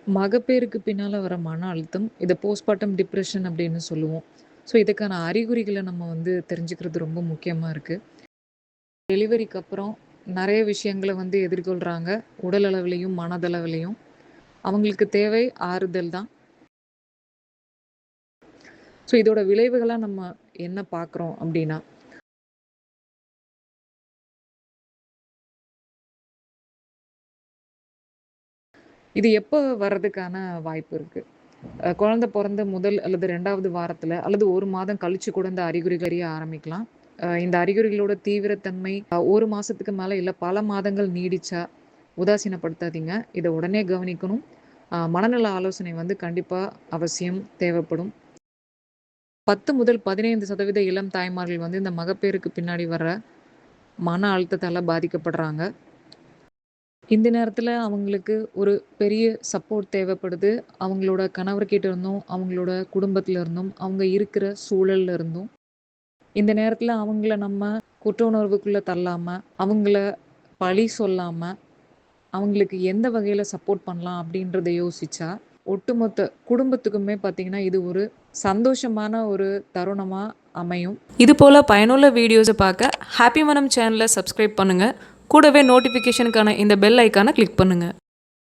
மகப்பேறுக்கு பின்னால வர மன அழுத்தம், இத போஸ்ட்பார்டம் டிப்ரஷன் அப்படின்னு சொல்லுவோம். ஸோ, இதுக்கான அறிகுறிகள நம்ம தெரிஞ்சுக்கிறது ரொம்ப முக்கியமா இருக்கு. டெலிவரிக்கு அப்புறம் நெறைய விஷயங்கள எதிர்கொள்றாங்க. உடல் அளவிலயும், மனதளவிலயும். அவங்களுக்கு தேவை ஆறுதல் தான். ஸோ, இதோட விளைவுகளா நம்ம என்ன பார்க்குறோம் அப்படின்னா, இது எப்ப வர்றதுக்கான வாய்ப்பு இருக்கு? குழந்தை பொறந்த முதல் அல்லது 2வது வாரத்துல அல்லது 1 மாதம் கழிச்சு கூட இந்த அறிகுறிகள் தெரிய ஆரம்பிக்கலாம். இந்த அறிகுறிகளோட தீவிரத்தன்மை 1 மாசத்துக்கு மேல இல்ல பல மாதங்கள் நீடிச்சா உதாசீனப்படுத்தாதீங்க. இத உடனே கவனிக்கணும். மனநல ஆலோசனை கண்டிப்பா அவசியம் தேவைப்படும். 10 முதல் 15% இளம் தாய்மார்கள் இந்த மகப்பேறுக்கு பின்னாடி வர்ற மன அழுத்தத்தால பாதிக்கப்படுறாங்க. இந்த நேரத்துல அவங்களுக்கு ஒரு பெரிய சப்போர்ட் தேவைப்படுது. அவங்களோட கணவர்கிட்ட இருந்தும், அவங்களோட குடும்பத்துல இருந்தும், அவங்க இருக்கிற சூழல்ல இருந்தும். இந்த நேரத்துல அவங்கள நம்ம குற்ற உணர்வுக்குள்ள தள்ளாம, அவங்கள பழி சொல்லாம, அவங்களுக்கு எந்த வகையில சப்போர்ட் பண்ணலாம் அப்படின்றத யோசிச்சா, ஒட்டுமொத்த குடும்பத்துக்குமே பார்த்தீங்கன்னா, இது ஒரு சந்தோஷமான ஒரு தருணமா அமையும். இது போல் பயனுள்ள வீடியோஸை பார்க்க ஹாப்பி மனம் சேனலை சப்ஸ்கிரைப் பண்ணுங்கள். கூடவே நோட்டிஃபிகேஷனுக்கான இந்த பெல் ஐக்கானை கிளிக் பண்ணுங்கள்.